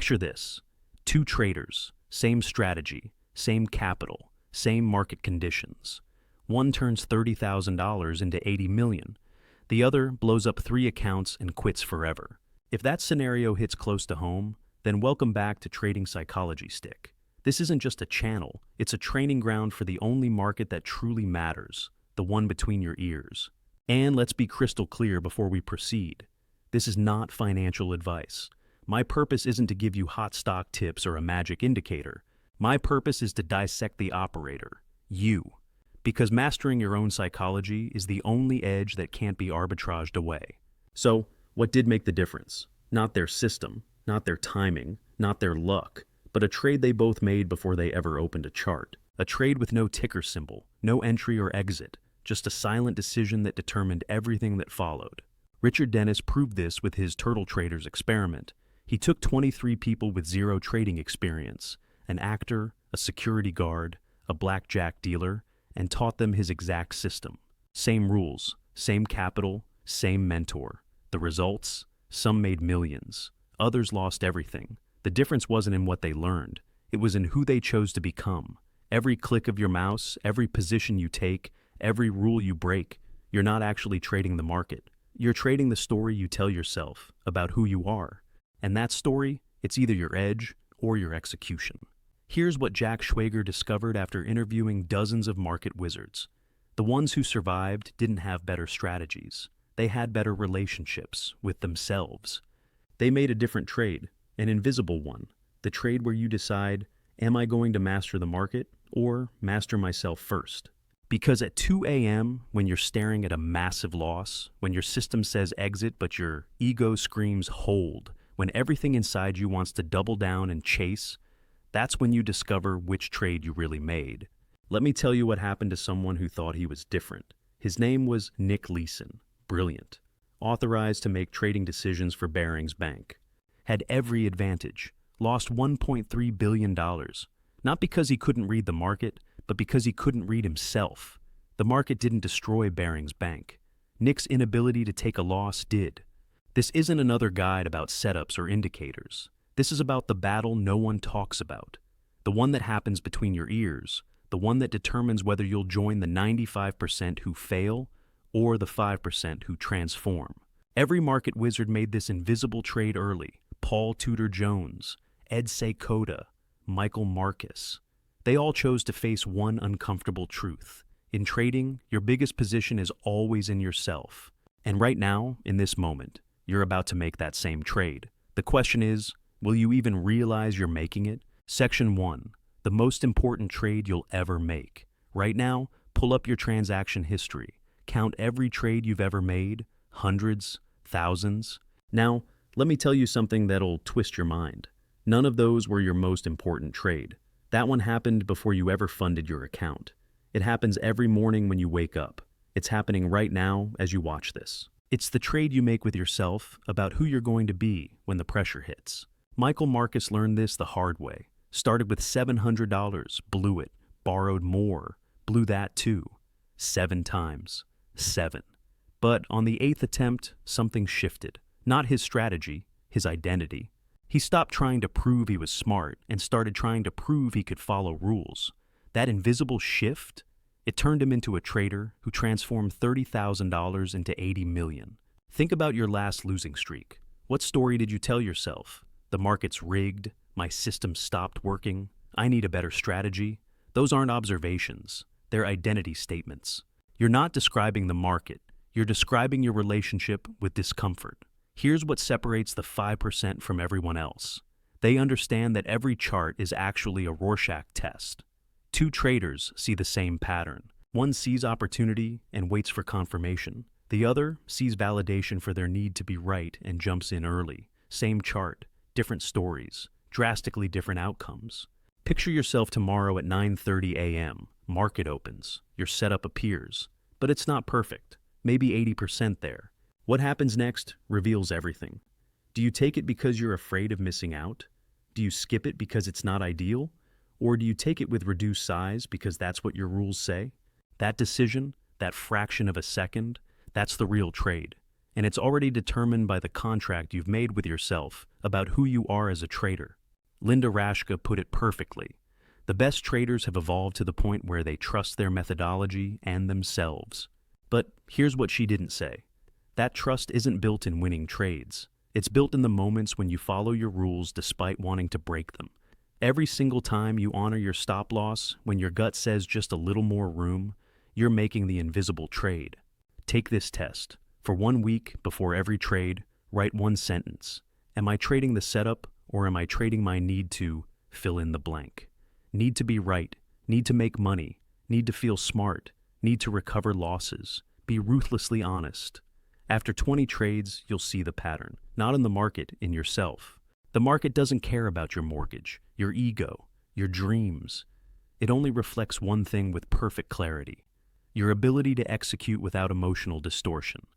Picture this: two traders, same strategy, same capital, same market conditions. One turns $30,000 into 80 million. The other blows up 3 accounts and quits forever. If that scenario hits close to home, then welcome back to Trading Psychology Stick. This isn't just a channel, it's a training ground for the only market that truly matters, the one between your ears. And let's be crystal clear before we proceed. This is not financial advice. My purpose isn't to give you hot stock tips or a magic indicator. My purpose is to dissect the operator, you. Because mastering your own psychology is the only edge that can't be arbitraged away. So, what did make the difference? Not their system, not their timing, not their luck, but a trade they both made before they ever opened a chart. A trade with no ticker symbol, no entry or exit, just a silent decision that determined everything that followed. Richard Dennis proved this with his Turtle Traders experiment. He took 23 people with zero trading experience, an actor, a security guard, a blackjack dealer, and taught them his exact system. Same rules, same capital, same mentor. The results? Some made millions. Others lost everything. The difference wasn't in what they learned. It was in who they chose to become. Every click of your mouse, every position you take, every rule you break, you're not actually trading the market. You're trading the story you tell yourself about who you are. And that story, it's either your edge or your execution. Here's what Jack Schwager discovered after interviewing dozens of market wizards. The ones who survived didn't have better strategies. They had better relationships with themselves. They made a different trade, an invisible one, the trade where you decide, am I going to master the market or master myself first? Because at 2 a.m., when you're staring at a massive loss, when your system says exit but your ego screams hold, when everything inside you wants to double down and chase, that's when you discover which trade you really made. Let me tell you what happened to someone who thought he was different. His name was Nick Leeson. Brilliant. Authorized to make trading decisions for Barings Bank. Had every advantage. Lost $1.3 billion. Not because he couldn't read the market, but because he couldn't read himself. The market didn't destroy Barings Bank. Nick's inability to take a loss did. This isn't another guide about setups or indicators. This is about the battle no one talks about. The one that happens between your ears. The one that determines whether you'll join the 95% who fail or the 5% who transform. Every market wizard made this invisible trade early. Paul Tudor Jones, Ed Seykota, Michael Marcus. They all chose to face one uncomfortable truth. In trading, your biggest position is always in yourself. And right now, in this moment, you're about to make that same trade. The question is, will you even realize you're making it? Section 1. The most important trade you'll ever make. Right now, pull up your transaction history. Count every trade you've ever made, hundreds, thousands. Now, let me tell you something that'll twist your mind. None of those were your most important trade. That one happened before you ever funded your account. It happens every morning when you wake up. It's happening right now as you watch this. It's the trade you make with yourself about who you're going to be when the pressure hits. Michael Marcus learned this the hard way. Started with $700, blew it, borrowed more, blew that too. 7 times. 7. But on the 8th attempt, something shifted. Not his strategy, his identity. He stopped trying to prove he was smart and started trying to prove he could follow rules. That invisible shift, it turned him into a trader who transformed $30,000 into 80 million. Think about your last losing streak. What story did you tell yourself? The market's rigged, my system stopped working, I need a better strategy. Those aren't observations, they're identity statements. You're not describing the market, you're describing your relationship with discomfort. Here's what separates the 5% from everyone else. They understand that every chart is actually a Rorschach test. 2 traders see the same pattern. One sees opportunity and waits for confirmation. The other sees validation for their need to be right and jumps in early. Same chart, different stories, drastically different outcomes. Picture yourself tomorrow at 9:30 a.m. Market opens. Your setup appears. But it's not perfect. Maybe 80% there. What happens next reveals everything. Do you take it because you're afraid of missing out? Do you skip it because it's not ideal? Or do you take it with reduced size because that's what your rules say? That decision, that fraction of a second, that's the real trade. and it's already determined by the contract you've made with yourself about who you are as a trader. Linda Rashka put it perfectly. The best traders have evolved to the point where they trust their methodology and themselves. But here's what she didn't say. That trust isn't built in winning trades. It's built in the moments when you follow your rules despite wanting to break them. Every single time you honor your stop loss, when your gut says just a little more room, you're making the invisible trade. Take this test. For 1 week before every trade, write one sentence. Am I trading the setup, or am I trading my need to fill in the blank? Need to be right, need to make money, need to feel smart, need to recover losses. Be ruthlessly honest. After 20 trades, you'll see the pattern, not in the market, in yourself. The market doesn't care about your mortgage, your ego, your dreams. It only reflects one thing with perfect clarity: your ability to execute without emotional distortion.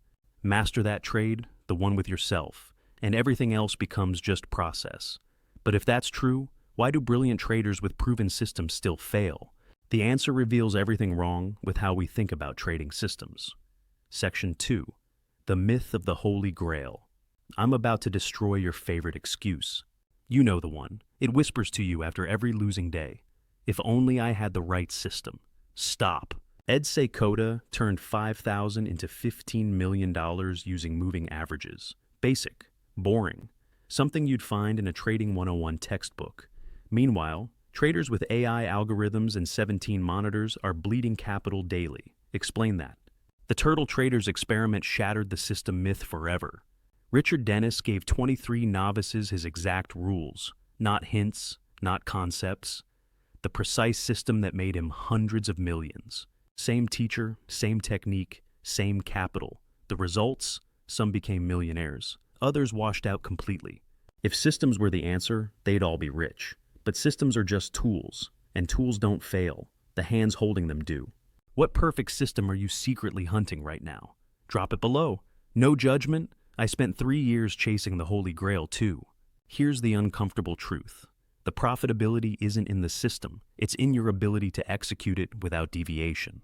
Master that trade, the one with yourself, and everything else becomes just process. But if that's true, why do brilliant traders with proven systems still fail? The answer reveals everything wrong with how we think about trading systems. Section 2. The myth of the Holy Grail. I'm about to destroy your favorite excuse. You know the one. It whispers to you after every losing day. If only I had the right system. Stop. Ed Seykota turned $5,000 into $15 million using moving averages. Basic. Boring. Something you'd find in a Trading 101 textbook. Meanwhile, traders with AI algorithms and 17 monitors are bleeding capital daily. Explain that. The turtle traders experiment shattered the system myth forever. Richard Dennis gave 23 novices his exact rules, not hints, not concepts. The precise system that made him hundreds of millions. Same teacher, same technique, same capital. The results? Some became millionaires. Others washed out completely. If systems were the answer, they'd all be rich. But systems are just tools, and tools don't fail. The hands holding them do. What perfect system are you secretly hunting right now? Drop it below. No judgment. I spent 3 years chasing the Holy Grail too. Here's the uncomfortable truth. The profitability isn't in the system. It's in your ability to execute it without deviation.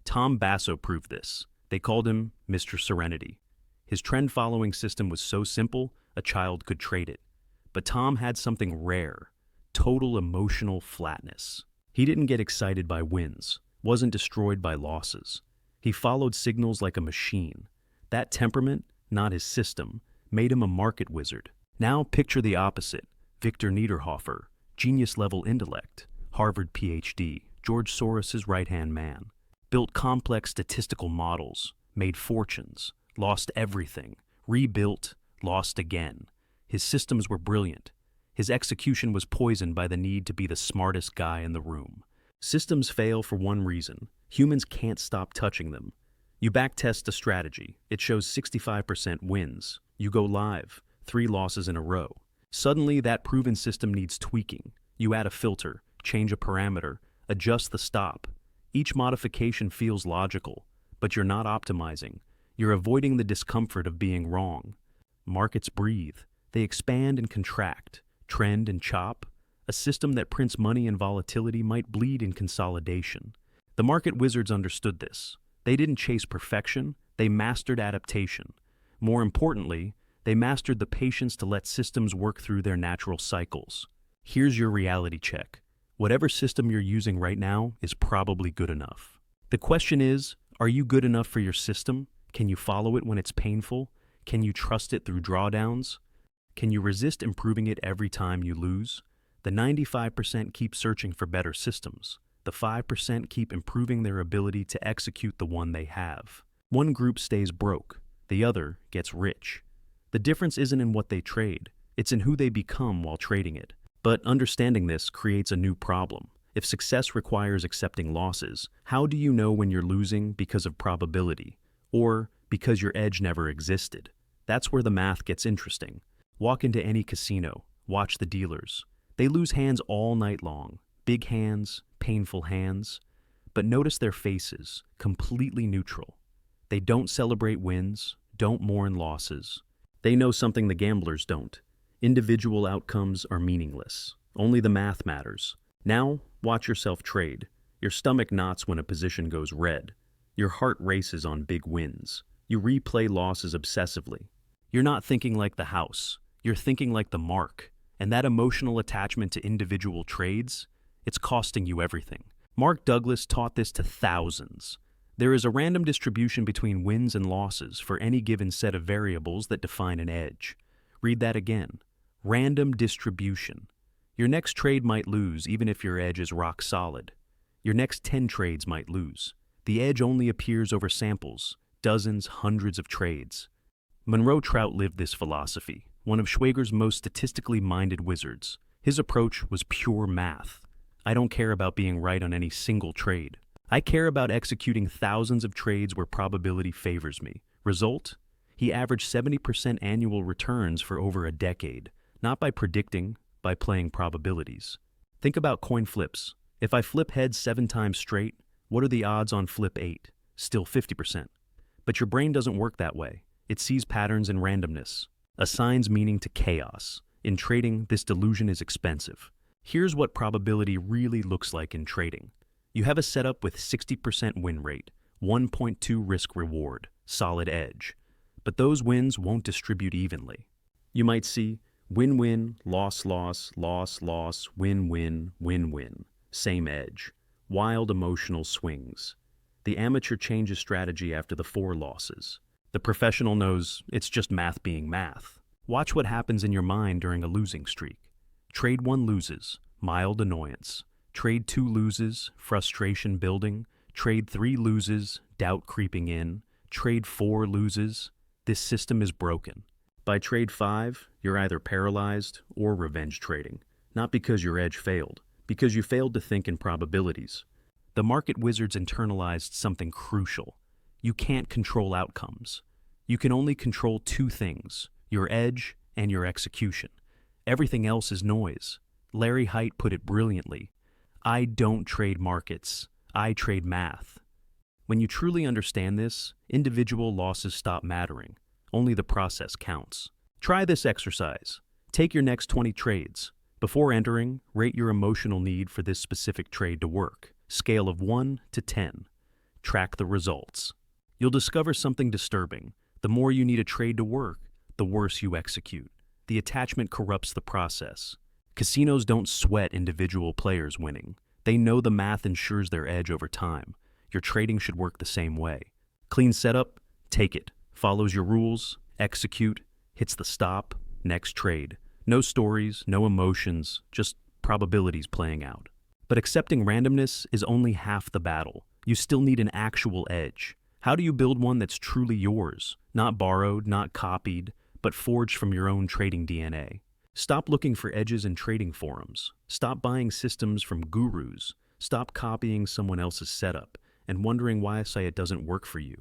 Tom Basso proved this. They called him Mr. Serenity. His trend-following system was so simple, a child could trade it. But Tom had something rare. Total emotional flatness. He didn't get excited by wins, wasn't destroyed by losses. He followed signals like a machine. That temperament, not his system, made him a market wizard. Now picture the opposite. Victor Niederhofer, genius-level intellect, Harvard PhD, George Soros's right-hand man. Built complex statistical models, made fortunes, lost everything, rebuilt, lost again. His systems were brilliant. His execution was poisoned by the need to be the smartest guy in the room. Systems fail for one reason. Humans can't stop touching them. You backtest a strategy. It shows 65% wins. You go live, 3 losses in a row. Suddenly, that proven system needs tweaking. You add a filter, change a parameter, adjust the stop. Each modification feels logical, but you're not optimizing. You're avoiding the discomfort of being wrong. Markets breathe. They expand and contract, trend and chop. A system that prints money and volatility might bleed in consolidation. The market wizards understood this. They didn't chase perfection, they mastered adaptation. More importantly, they mastered the patience to let systems work through their natural cycles. Here's your reality check. Whatever system you're using right now is probably good enough. The question is, are you good enough for your system? Can you follow it when it's painful? Can you trust it through drawdowns? Can you resist improving it every time you lose? The 95% keep searching for better systems. The 5% keep improving their ability to execute the one they have. One group stays broke, the other gets rich. The difference isn't in what they trade, it's in who they become while trading it. But understanding this creates a new problem. If success requires accepting losses, how do you know when you're losing because of probability, or because your edge never existed? That's where the math gets interesting. Walk into any casino, watch the dealers. They lose hands all night long, big hands, painful hands. But notice their faces, completely neutral. They don't celebrate wins, don't mourn losses. They know something the gamblers don't. Individual outcomes are meaningless. Only the math matters. Now, watch yourself trade. Your stomach knots when a position goes red. Your heart races on big wins. You replay losses obsessively. You're not thinking like the house, you're thinking like the mark. And that emotional attachment to individual trades, it's costing you everything. Mark Douglas taught this to thousands. There is a random distribution between wins and losses for any given set of variables that define an edge. Read that again. Random distribution. Your next trade might lose even if your edge is rock solid. Your next 10 trades might lose. The edge only appears over samples, dozens, hundreds of trades. Monroe Trout lived this philosophy, one of Schwager's most statistically minded wizards. His approach was pure math. I don't care about being right on any single trade. I care about executing thousands of trades where probability favors me. Result? He averaged 70% annual returns for over a decade, not by predicting, by playing probabilities. Think about coin flips. If I flip heads 7 times straight, what are the odds on flip 8? Still 50%. But your brain doesn't work that way. It sees patterns and randomness, assigns meaning to chaos. In trading, this delusion is expensive. Here's what probability really looks like in trading. You have a setup with 60% win rate, 1.2 risk reward, solid edge. But those wins won't distribute evenly. You might see win-win, loss-loss, loss-loss, win-win, win-win, same edge, wild emotional swings. The amateur changes strategy after the 4 losses. The professional knows it's just math being math. Watch what happens in your mind during a losing streak. Trade 1 loses, mild annoyance. Trade 2 loses, frustration building. Trade 3 loses, doubt creeping in. Trade 4 loses. This system is broken. By trade 5, you're either paralyzed or revenge trading. Not because your edge failed, because you failed to think in probabilities. The market wizards internalized something crucial. You can't control outcomes. You can only control 2 things, your edge and your execution. Everything else is noise. Larry Hite put it brilliantly. I don't trade markets. I trade math. When you truly understand this, individual losses stop mattering. Only the process counts. Try this exercise. Take your next 20 trades. Before entering, rate your emotional need for this specific trade to work. Scale of 1 to 10. Track the results. You'll discover something disturbing. The more you need a trade to work, the worse you execute. The attachment corrupts the process. Casinos don't sweat individual players winning. They know the math ensures their edge over time. Your trading should work the same way. Clean setup, take it. Follows your rules, execute, hits the stop, next trade. No stories, no emotions, just probabilities playing out. But accepting randomness is only half the battle. You still need an actual edge. How do you build one that's truly yours? Not borrowed, not copied, but forged from your own trading DNA. Stop looking for edges in trading forums. Stop buying systems from gurus. Stop copying someone else's setup and wondering why it doesn't work for you.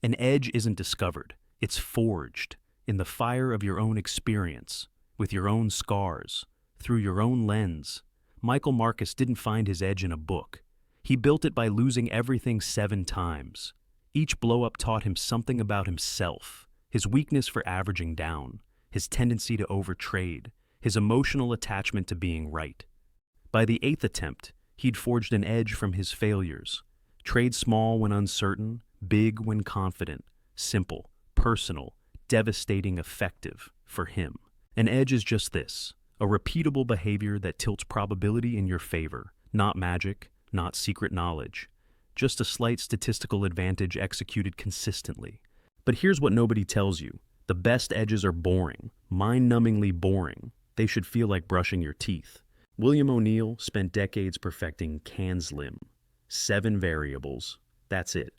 An edge isn't discovered. It's forged in the fire of your own experience, with your own scars, through your own lens. Michael Marcus didn't find his edge in a book. He built it by losing everything 7 times. Each blow-up taught him something about himself, his weakness for averaging down, his tendency to overtrade, his emotional attachment to being right. By the 8th attempt, he'd forged an edge from his failures. Trade small when uncertain, big when confident, simple, personal, devastating, effective for him. An edge is just this, a repeatable behavior that tilts probability in your favor, not magic, not secret knowledge, just a slight statistical advantage executed consistently. But here's what nobody tells you. The best edges are boring, mind-numbingly boring. They should feel like brushing your teeth. William O'Neill spent decades perfecting CANSLIM. 7 variables. That's it.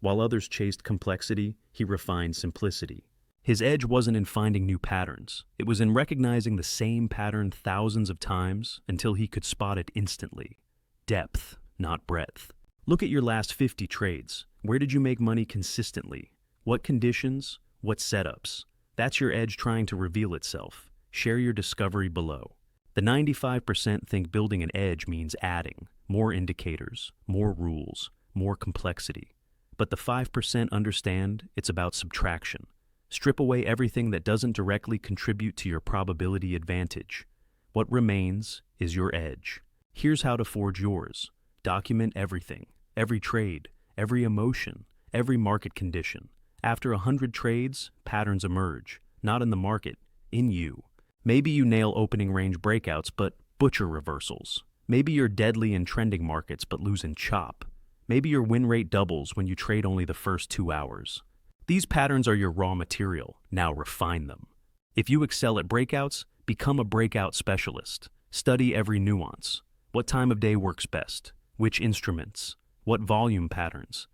While others chased complexity, he refined simplicity. His edge wasn't in finding new patterns. It was in recognizing the same pattern thousands of times until he could spot it instantly. Depth, not breadth. Look at your last 50 trades. Where did you make money consistently? What conditions? What setups? That's your edge trying to reveal itself. Share your discovery below. The 95% think building an edge means adding more indicators, more rules, more complexity. But the 5% understand it's about subtraction. Strip away everything that doesn't directly contribute to your probability advantage. What remains is your edge. Here's how to forge yours. Document everything, every trade, every emotion, every market condition. After 100 trades, patterns emerge, not in the market, in you. Maybe you nail opening range breakouts but butcher reversals. Maybe you're deadly in trending markets but lose in chop. Maybe your win rate doubles when you trade only the first 2 hours. These patterns are your raw material. Now refine them. If you excel at breakouts, become a breakout specialist. Study every nuance. What time of day works best? Which instruments? What volume patterns?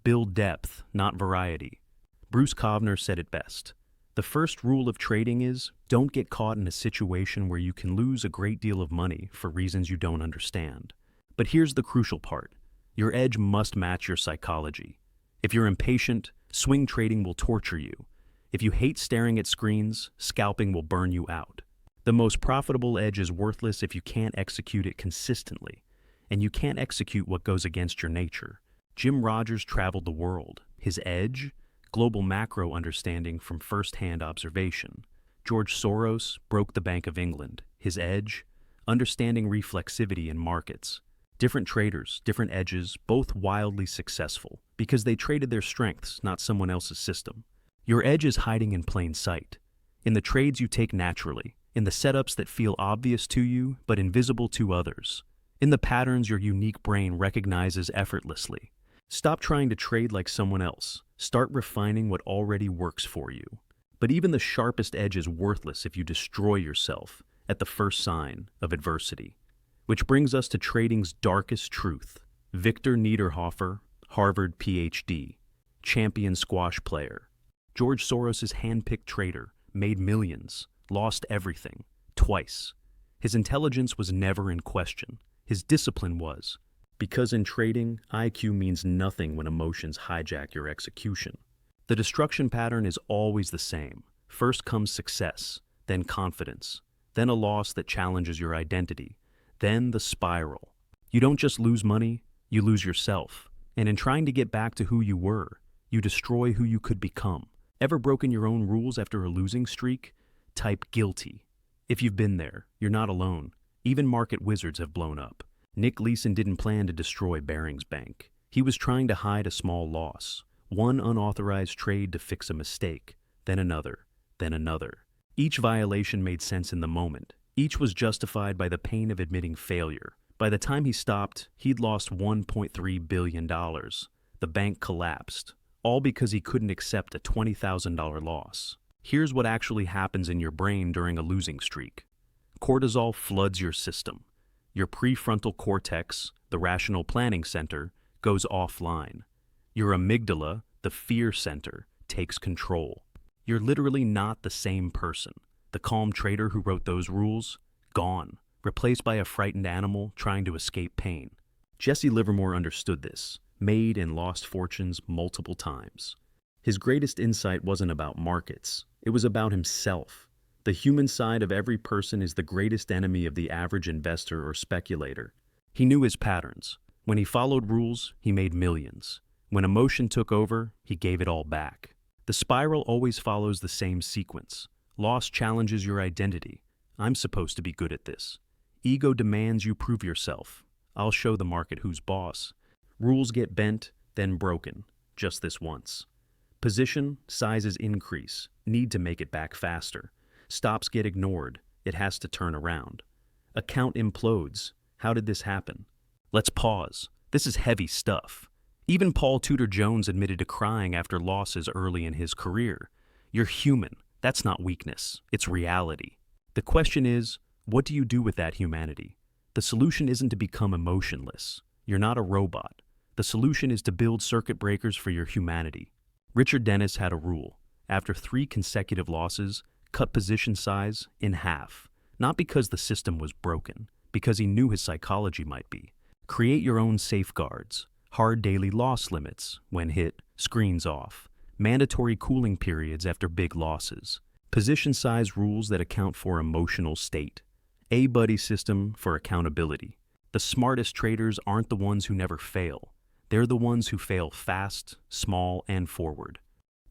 Build depth, not variety. Bruce Kovner said it best. The first rule of trading is, don't get caught in a situation where you can lose a great deal of money for reasons you don't understand. But here's the crucial part. Your edge must match your psychology. If you're impatient, swing trading will torture you. If you hate staring at screens, scalping will burn you out. The most profitable edge is worthless if you can't execute it consistently, and you can't execute what goes against your nature. Jim Rogers traveled the world. His edge? Global macro understanding from first-hand observation. George Soros broke the Bank of England. His edge? Understanding reflexivity in markets. Different traders, different edges, both wildly successful, because they traded their strengths, not someone else's system. Your edge is hiding in plain sight. In the trades you take naturally, in the setups that feel obvious to you but invisible to others, in the patterns your unique brain recognizes effortlessly. Stop trying to trade like someone else. Start refining what already works for you. But even the sharpest edge is worthless if you destroy yourself at the first sign of adversity. Which brings us to trading's darkest truth. Victor Niederhofer, Harvard PhD, champion squash player. George Soros' hand-picked trader, made millions, lost everything, twice. His intelligence was never in question. His discipline was. Because in trading, IQ means nothing when emotions hijack your execution. The destruction pattern is always the same. First comes success, then confidence, then a loss that challenges your identity, then the spiral. You don't just lose money, you lose yourself. And in trying to get back to who you were, you destroy who you could become. Ever broken your own rules after a losing streak? Type guilty. If you've been there, you're not alone. Even market wizards have blown up. Nick Leeson didn't plan to destroy Barings Bank. He was trying to hide a small loss. One unauthorized trade to fix a mistake, then another, then another. Each violation made sense in the moment. Each was justified by the pain of admitting failure. By the time he stopped, he'd lost $1.3 billion. The bank collapsed, all because he couldn't accept a $20,000 loss. Here's what actually happens in your brain during a losing streak. Cortisol floods your system. Your prefrontal cortex, the rational planning center, goes offline. Your amygdala, the fear center, takes control. You're literally not the same person. The calm trader who wrote those rules, gone, replaced by a frightened animal trying to escape pain. Jesse Livermore understood this, made and lost fortunes multiple times. His greatest insight wasn't about markets. It was about himself. The human side of every person is the greatest enemy of the average investor or speculator. He knew his patterns. When he followed rules, he made millions. When emotion took over, he gave it all back. The spiral always follows the same sequence. Loss challenges your identity. I'm supposed to be good at this. Ego demands you prove yourself. I'll show the market who's boss. Rules get bent, then broken, just this once. Position, sizes increase, need to make it back faster. Stops get ignored, it has to turn around. Account implodes. How did this happen? Let's pause. This is heavy stuff. Even Paul Tudor Jones admitted to crying after losses early in his career. You're human. That's not weakness. It's reality. The question is, what do you do with that humanity? The solution isn't to become emotionless. You're not a robot. The solution is to build circuit breakers for your humanity. Richard Dennis had a rule. After 3 consecutive losses, cut position size in half. Not because the system was broken, because he knew his psychology might be. Create your own safeguards. Hard daily loss limits, when hit, screens off. Mandatory cooling periods after big losses. Position size rules that account for emotional state. A buddy system for accountability. The smartest traders aren't the ones who never fail. They're the ones who fail fast, small, and forward.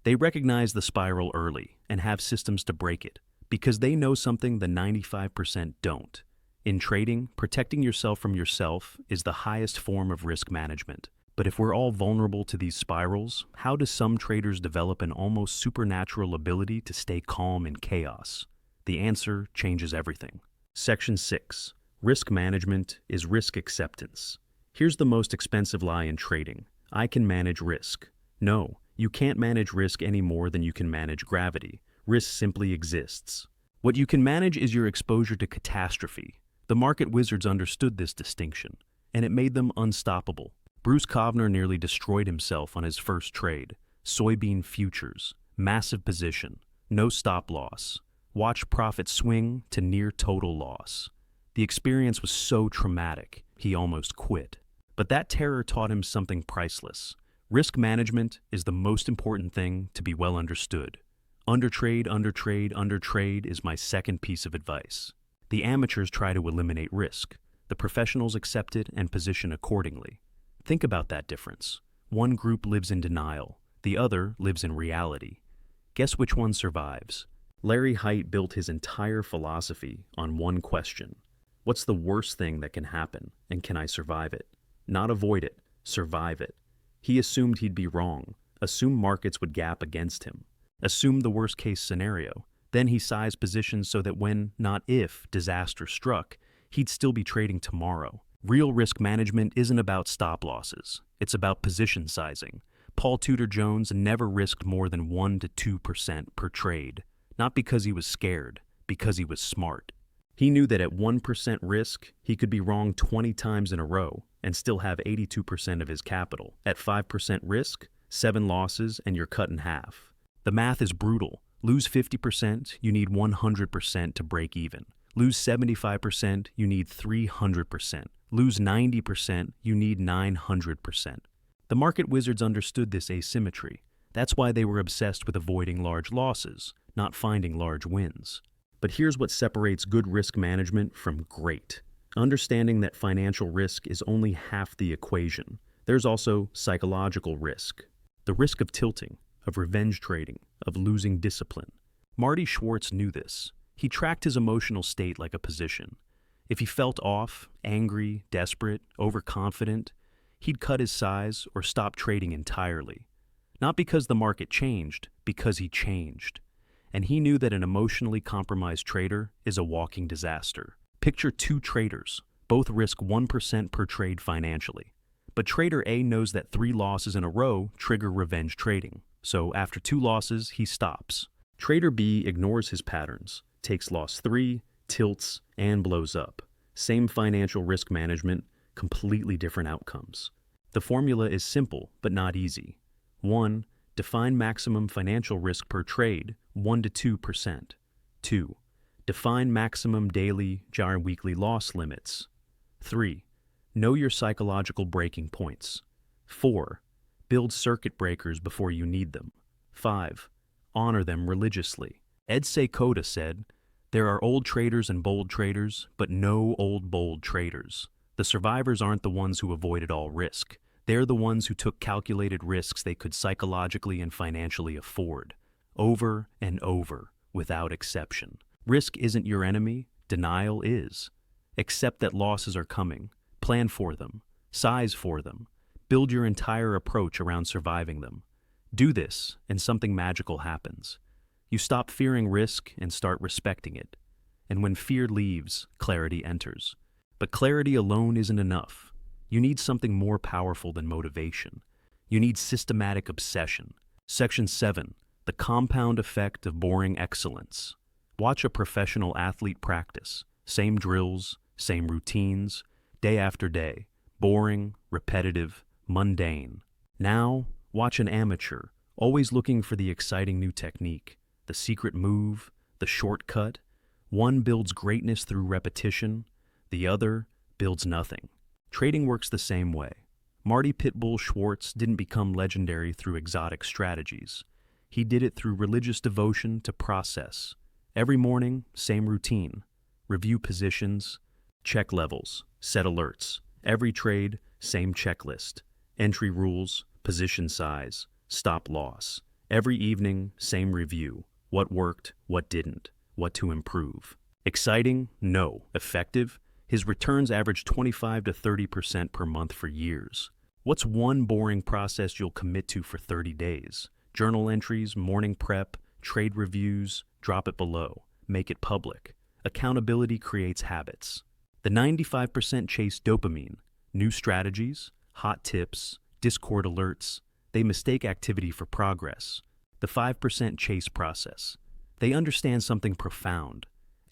They recognize the spiral early and have systems to break it because they know something the 95% don't. In trading, protecting yourself from yourself is the highest form of risk management. But if we're all vulnerable to these spirals, how do some traders develop an almost supernatural ability to stay calm in chaos? The answer changes everything. Section 6. Risk management is risk acceptance. Here's the most expensive lie in trading. I can manage risk. No, you can't manage risk any more than you can manage gravity. Risk simply exists. What you can manage is your exposure to catastrophe. The market wizards understood this distinction, and it made them unstoppable. Bruce Kovner nearly destroyed himself on his first trade. Soybean futures, massive position, no stop loss. Watch profit swing to near total loss. The experience was so traumatic, he almost quit. But that terror taught him something priceless. Risk management is the most important thing to be well understood. Undertrade, undertrade, undertrade is my second piece of advice. The amateurs try to eliminate risk. The professionals accept it and position accordingly. Think about that difference. One group lives in denial. The other lives in reality. Guess which one survives? Larry Hite built his entire philosophy on one question. What's the worst thing that can happen, and can I survive it? Not avoid it, survive it. He assumed he'd be wrong, assumed markets would gap against him, assumed the worst-case scenario. Then he sized positions so that when, not if, disaster struck, he'd still be trading tomorrow. Real risk management isn't about stop losses. It's about position sizing. Paul Tudor Jones never risked more than 1 to 2% per trade. Not because he was scared, because he was smart. He knew that at 1% risk, he could be wrong 20 times in a row and still have 82% of his capital. At 5% risk, 7 losses and you're cut in half. The math is brutal. Lose 50%, you need 100% to break even. Lose 75%, you need 300%. Lose 90%, you need 900%. The market wizards understood this asymmetry. That's why they were obsessed with avoiding large losses, not finding large wins. But here's what separates good risk management from great. Understanding that financial risk is only half the equation. There's also psychological risk. The risk of tilting, of revenge trading, of losing discipline. Marty Schwartz knew this. He tracked his emotional state like a position. If he felt off, angry, desperate, overconfident, he'd cut his size or stop trading entirely. Not because the market changed, because he changed. And he knew that an emotionally compromised trader is a walking disaster. Picture two traders. Both risk 1% per trade financially. But trader A knows that 3 losses in a row trigger revenge trading. So after 2 losses, he stops. Trader B ignores his patterns, takes loss 3, tilts, and blows up. Same financial risk management, completely different outcomes. The formula is simple, but not easy. 1. Define maximum financial risk per trade, 1 to 2%. 2. Define maximum daily, weekly loss limits. 3. Know your psychological breaking points. 4. Build circuit breakers before you need them. 5. Honor them religiously. Ed Seykota said, "There are old traders and bold traders, but no old bold traders. The survivors aren't the ones who avoided all risk. They're the ones who took calculated risks they could psychologically and financially afford. Over and over, without exception. Risk isn't your enemy, denial is. Accept that losses are coming. Plan for them. Size for them. Build your entire approach around surviving them. Do this, and something magical happens. You stop fearing risk and start respecting it. And when fear leaves, clarity enters. But clarity alone isn't enough. You need something more powerful than motivation. You need systematic obsession. Section 7. The compound effect of boring excellence. Watch a professional athlete practice. Same drills, same routines, day after day. Boring, repetitive, mundane. Now, watch an amateur, always looking for the exciting new technique, the secret move, the shortcut. One builds greatness through repetition, the other builds nothing. Trading works the same way. Marty Pitbull Schwartz didn't become legendary through exotic strategies. He did it through religious devotion to process. Every morning, same routine. Review positions, check levels, set alerts. Every trade, same checklist. Entry rules, position size, stop loss. Every evening, same review. What worked, what didn't, what to improve. Exciting? No. Effective? His returns averaged 25 to 30% per month for years. What's one boring process you'll commit to for 30 days? Journal entries, morning prep, trade reviews, drop it below. Make it public. Accountability creates habits. The 95% chase dopamine, new strategies, hot tips, Discord alerts. They mistake activity for progress. The 5% chase process. They understand something profound.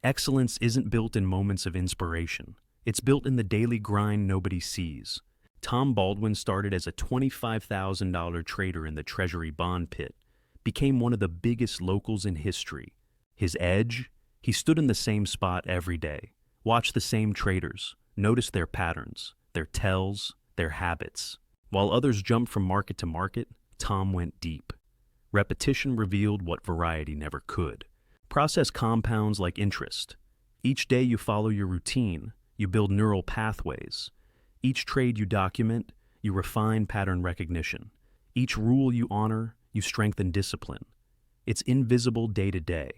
Excellence isn't built in moments of inspiration. It's built in the daily grind nobody sees. Tom Baldwin started as a $25,000 trader in the Treasury bond pit, became one of the biggest locals in history. His edge? He stood in the same spot every day, watched the same traders, noticed their patterns, their tells, their habits. While others jumped from market to market, Tom went deep. Repetition revealed what variety never could. Process compounds like interest. Each day you follow your routine, you build neural pathways. Each trade you document, you refine pattern recognition. Each rule you honor, you strengthen discipline. It's invisible day to day.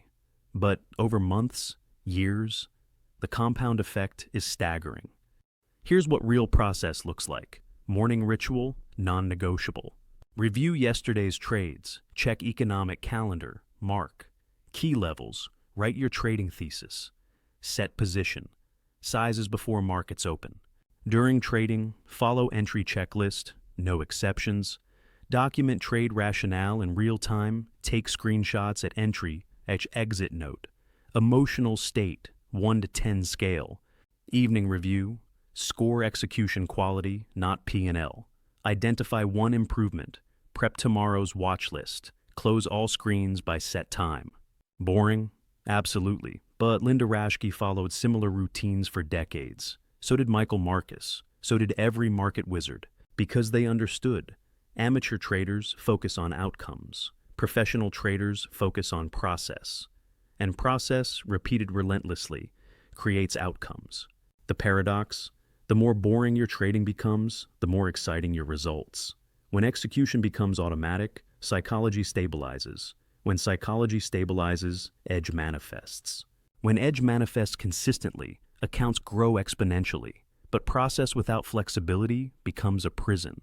But over months, years, the compound effect is staggering. Here's what real process looks like. Morning ritual, non-negotiable. Review yesterday's trades, check economic calendar, mark. Key levels, write your trading thesis. Set position, sizes before markets open. During trading, follow entry checklist, no exceptions. Document trade rationale in real time, take screenshots at entry, exit note. Emotional state, 1 to 10 scale. Evening review, score execution quality, not P&L. Identify one improvement, prep tomorrow's watch list, close all screens by set time. Boring? Absolutely. But Linda Raschke followed similar routines for decades. So did Michael Marcus. So did every market wizard. Because they understood. Amateur traders focus on outcomes. Professional traders focus on process. And process, repeated relentlessly, creates outcomes. The paradox? The more boring your trading becomes, the more exciting your results. When execution becomes automatic, psychology stabilizes. When psychology stabilizes, edge manifests. When edge manifests consistently, accounts grow exponentially. But process without flexibility becomes a prison.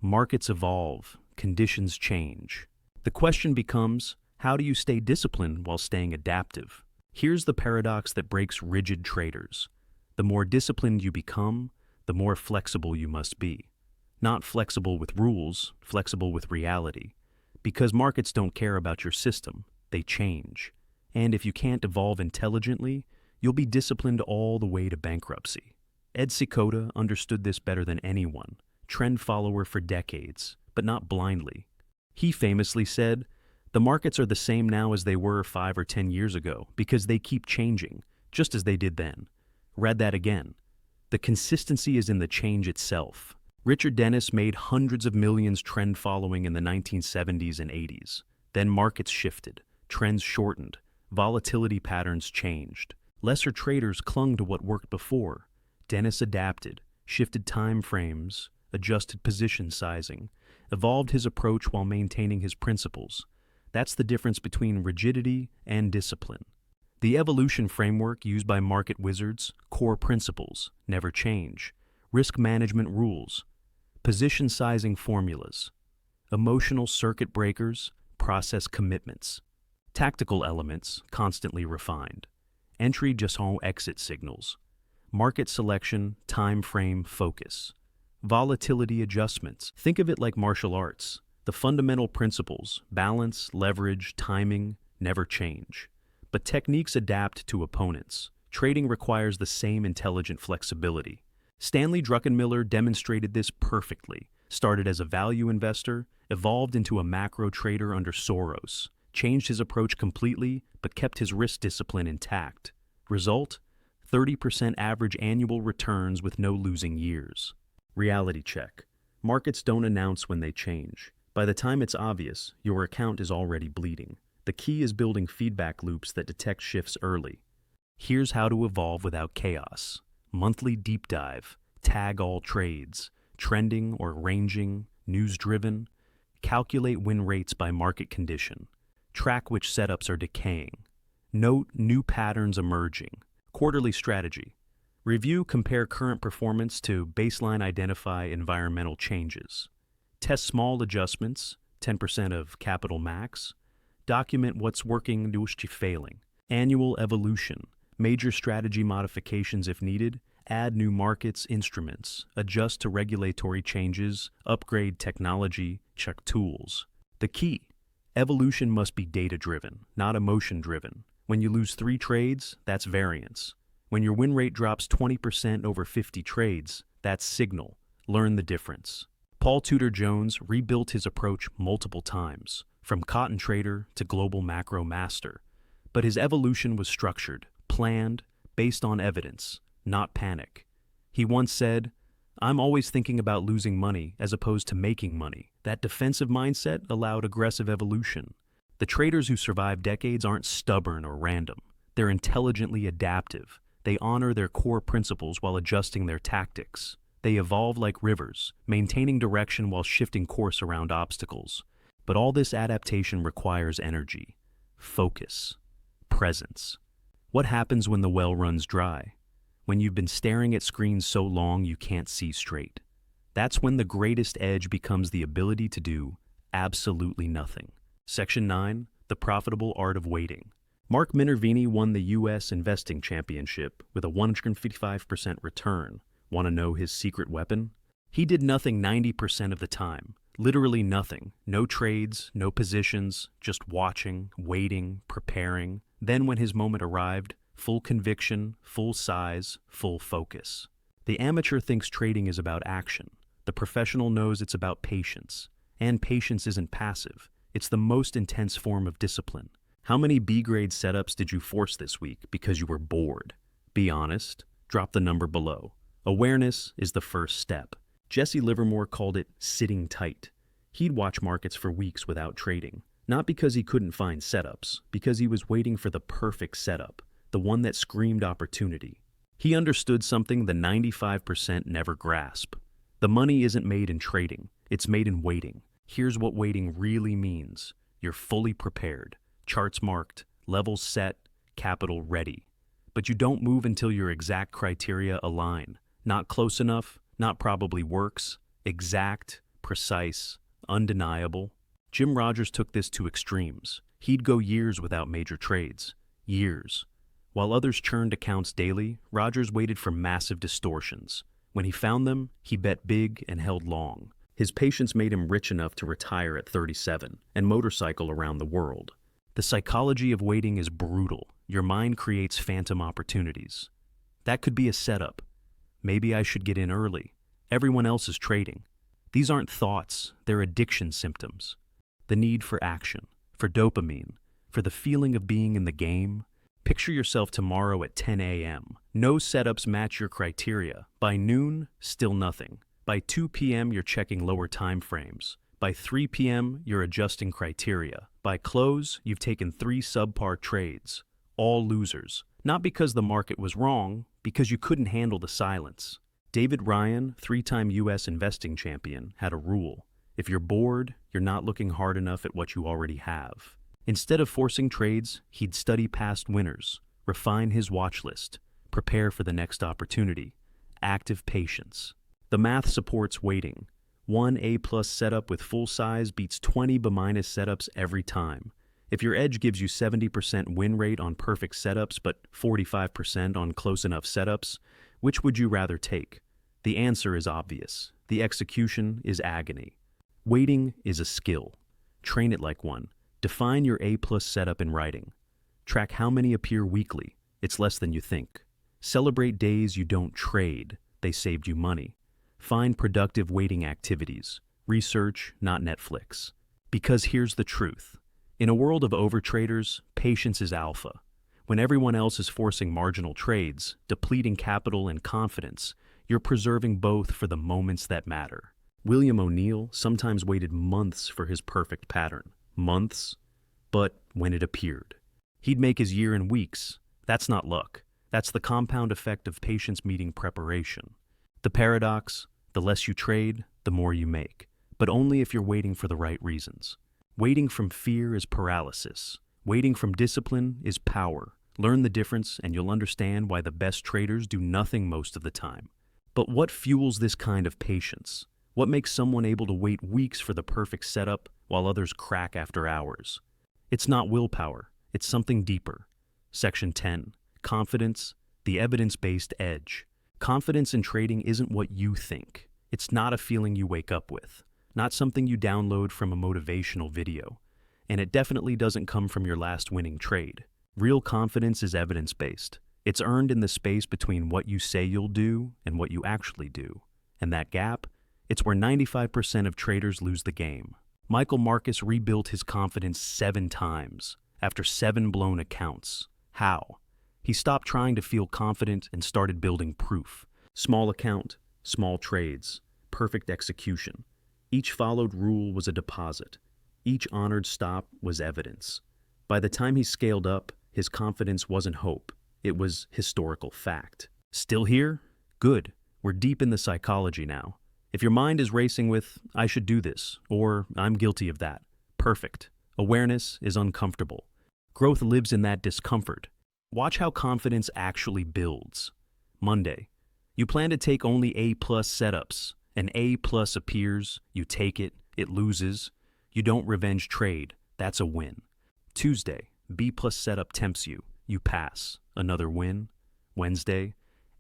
Markets evolve, conditions change. The question becomes, how do you stay disciplined while staying adaptive? Here's the paradox that breaks rigid traders. The more disciplined you become, the more flexible you must be. Not flexible with rules, flexible with reality. Because markets don't care about your system, they change. And if you can't evolve intelligently, you'll be disciplined all the way to bankruptcy. Ed Seykota understood this better than anyone, trend follower for decades, but not blindly. He famously said, "The markets are the same now as they were 5 or 10 years ago because they keep changing, just as they did then." Read that again. The consistency is in the change itself. Richard Dennis made hundreds of millions trend following in the 1970s and 80s. Then markets shifted, trends shortened, volatility patterns changed. Lesser traders clung to what worked before. Dennis adapted, shifted time frames, adjusted position sizing, evolved his approach while maintaining his principles. That's the difference between rigidity and discipline. The evolution framework used by market wizards, core principles, never change. Risk management rules, position sizing formulas, emotional circuit breakers, process commitments, tactical elements constantly refined, entry gestion exit signals, market selection, time frame focus, volatility adjustments. Think of it like martial arts. The fundamental principles, balance, leverage, timing, never change. But techniques adapt to opponents. Trading requires the same intelligent flexibility. Stanley Druckenmiller demonstrated this perfectly. Started as a value investor, evolved into a macro trader under Soros, changed his approach completely, but kept his risk discipline intact. Result? 30% average annual returns with no losing years. Reality check. Markets don't announce when they change. By the time it's obvious, your account is already bleeding. The key is building feedback loops that detect shifts early. Here's how to evolve without chaos. Monthly deep dive, tag all trades, trending or ranging, news-driven. Calculate win rates by market condition. Track which setups are decaying. Note new patterns emerging. Quarterly strategy. Review, compare current performance to baseline, identify environmental changes. Test small adjustments, 10% of capital max. Document what's working, what's failing. Annual evolution, major strategy modifications if needed. Add new markets, instruments, adjust to regulatory changes, upgrade technology, check tools. The key: evolution must be data-driven, not emotion-driven. When you lose 3 trades, that's variance. When your win rate drops 20% over 50 trades, that's signal. Learn the difference. Paul Tudor Jones rebuilt his approach multiple times, from cotton trader to global macro master. But his evolution was structured, planned, based on evidence, not panic. He once said, "I'm always thinking about losing money as opposed to making money." That defensive mindset allowed aggressive evolution. The traders who survive decades aren't stubborn or random. They're intelligently adaptive. They honor their core principles while adjusting their tactics. They evolve like rivers, maintaining direction while shifting course around obstacles. But all this adaptation requires energy, focus, presence. What happens when the well runs dry? When you've been staring at screens so long you can't see straight. That's when the greatest edge becomes the ability to do absolutely nothing. Section 9, The Profitable Art of Waiting. Mark Minervini won the U.S. Investing Championship with a 155% return. Want to know his secret weapon? He did nothing 90% of the time. Literally nothing. No trades, no positions, just watching, waiting, preparing. Then when his moment arrived, full conviction, full size, full focus. The amateur thinks trading is about action. The professional knows it's about patience. And patience isn't passive. It's the most intense form of discipline. How many B-grade setups did you force this week because you were bored? Be honest. Drop the number below. Awareness is the first step. Jesse Livermore called it sitting tight. He'd watch markets for weeks without trading. Not because he couldn't find setups, because he was waiting for the perfect setup, the one that screamed opportunity. He understood something the 95% never grasp. The money isn't made in trading, it's made in waiting. Here's what waiting really means. You're fully prepared, charts marked, levels set, capital ready. But you don't move until your exact criteria align. Not close enough, not probably works, exact, precise, undeniable. Jim Rogers took this to extremes. He'd go years without major trades. Years. While others churned accounts daily, Rogers waited for massive distortions. When he found them, he bet big and held long. His patience made him rich enough to retire at 37 and motorcycle around the world. The psychology of waiting is brutal. Your mind creates phantom opportunities. That could be a setup. Maybe I should get in early. Everyone else is trading. These aren't thoughts, they're addiction symptoms. The need for action, for dopamine, for the feeling of being in the game. Picture yourself tomorrow at 10 a.m. No setups match your criteria. By noon, still nothing. By 2 p.m., you're checking lower time frames. By 3 p.m., you're adjusting criteria. By close, you've taken 3 subpar trades. All losers. Not because the market was wrong, because you couldn't handle the silence. David Ryan, 3-time U.S. investing champion, had a rule. If you're bored, you're not looking hard enough at what you already have. Instead of forcing trades, he'd study past winners, refine his watch list, prepare for the next opportunity. Active patience. The math supports waiting. 1 A+ setup with full size beats 20 B- setups every time. If your edge gives you 70% win rate on perfect setups but 45% on close enough setups, which would you rather take? The answer is obvious. The execution is agony. Waiting is a skill. Train it like one. Define your A+ setup in writing. Track how many appear weekly. It's less than you think. Celebrate days you don't trade. They saved you money. Find productive waiting activities. Research, not Netflix. Because here's the truth. In a world of overtraders, patience is alpha. When everyone else is forcing marginal trades, depleting capital and confidence, you're preserving both for the moments that matter. William O'Neill sometimes waited months for his perfect pattern. Months, but when it appeared. He'd make his year in weeks. That's not luck. That's the compound effect of patience meeting preparation. The paradox: the less you trade, the more you make. But only if you're waiting for the right reasons. Waiting from fear is paralysis. Waiting from discipline is power. Learn the difference and you'll understand why the best traders do nothing most of the time. But what fuels this kind of patience? What makes someone able to wait weeks for the perfect setup while others crack after hours? It's not willpower, it's something deeper. Section 10. Confidence, the evidence-based edge. Confidence in trading isn't what you think. It's not a feeling you wake up with, not something you download from a motivational video. And it definitely doesn't come from your last winning trade. Real confidence is evidence-based. It's earned in the space between what you say you'll do and what you actually do. And that gap, it's where 95% of traders lose the game. Michael Marcus rebuilt his confidence 7 times, after 7 blown accounts. How? He stopped trying to feel confident and started building proof. Small account, small trades, perfect execution. Each followed rule was a deposit. Each honored stop was evidence. By the time he scaled up, his confidence wasn't hope. It was historical fact. Still here? Good. We're deep in the psychology now. If your mind is racing with, I should do this, or I'm guilty of that, perfect. Awareness is uncomfortable. Growth lives in that discomfort. Watch how confidence actually builds. Monday. You plan to take only A+ setups. An A+ appears, you take it, it loses. You don't revenge trade, that's a win. Tuesday, B+ setup tempts you, you pass, another win. Wednesday,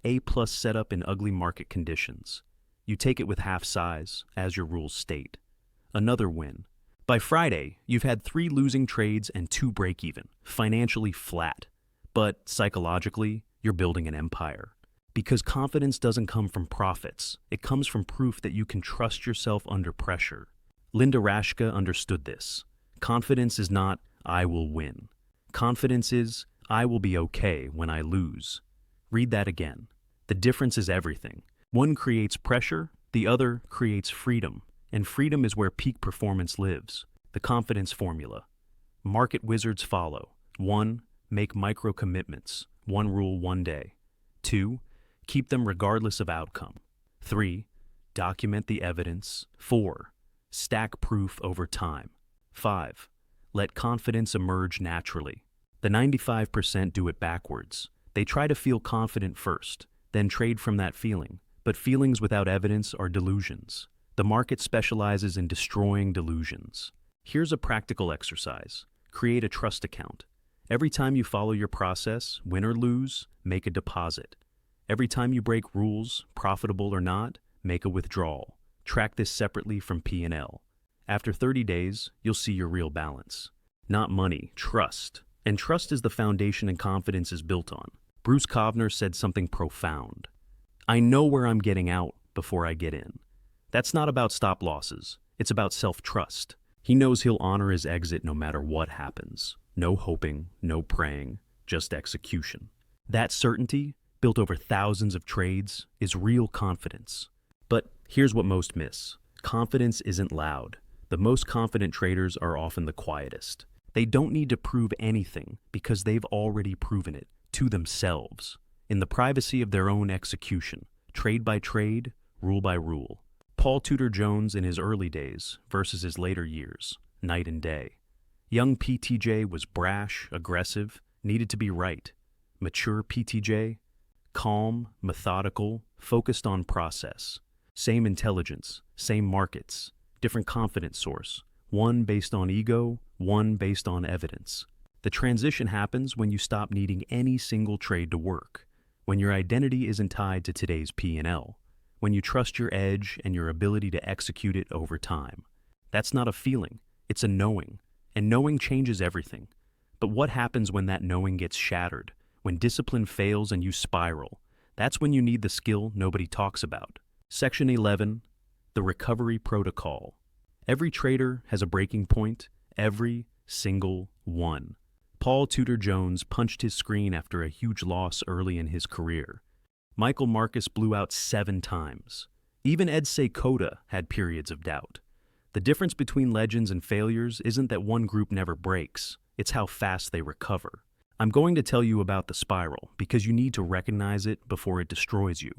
A+ setup in ugly market conditions. You take it with half size, as your rules state. Another win. By Friday, you've had 3 losing trades and 2 break-even, financially flat. But psychologically, you're building an empire. Because confidence doesn't come from profits, it comes from proof that you can trust yourself under pressure. Linda Rashka understood this. Confidence is not, I will win. Confidence is, I will be okay when I lose. Read that again. The difference is everything. One creates pressure, the other creates freedom. And freedom is where peak performance lives. The confidence formula. Market wizards follow. 1. Make micro commitments. 1 rule 1 day. 2. Keep them regardless of outcome. 3. Document the evidence. 4. Stack proof over time. 5. Let confidence emerge naturally. The 95% do it backwards. They try to feel confident first, then trade from that feeling. But feelings without evidence are delusions. The market specializes in destroying delusions. Here's a practical exercise. Create a trust account. Every time you follow your process, win or lose, make a deposit. Every time you break rules, profitable or not, make a withdrawal. Track this separately from P&L. After 30 days, you'll see your real balance. Not money, trust. And trust is the foundation and confidence is built on. Bruce Kovner said something profound. I know where I'm getting out before I get in. That's not about stop losses. It's about self-trust. He knows he'll honor his exit no matter what happens. No hoping, no praying, just execution. That certainty, built over thousands of trades, is real confidence. But here's what most miss. Confidence isn't loud. The most confident traders are often the quietest. They don't need to prove anything because they've already proven it to themselves. In the privacy of their own execution, trade by trade, rule by rule. Paul Tudor Jones in his early days versus his later years, night and day. Young PTJ was brash, aggressive, needed to be right. Mature PTJ, calm, methodical, focused on process. Same intelligence, same markets, different confidence source. One based on ego, one based on evidence. The transition happens when you stop needing any single trade to work. When your identity isn't tied to today's P&L, when you trust your edge and your ability to execute it over time. That's not a feeling, it's a knowing, and knowing changes everything. But what happens when that knowing gets shattered, when discipline fails and you spiral? That's when you need the skill nobody talks about. Section 11, the recovery protocol. Every trader has a breaking point, every single one. Paul Tudor Jones punched his screen after a huge loss early in his career. Michael Marcus blew out 7 times. Even Seykota had periods of doubt. The difference between legends and failures isn't that one group never breaks, it's how fast they recover. I'm going to tell you about the spiral because you need to recognize it before it destroys you.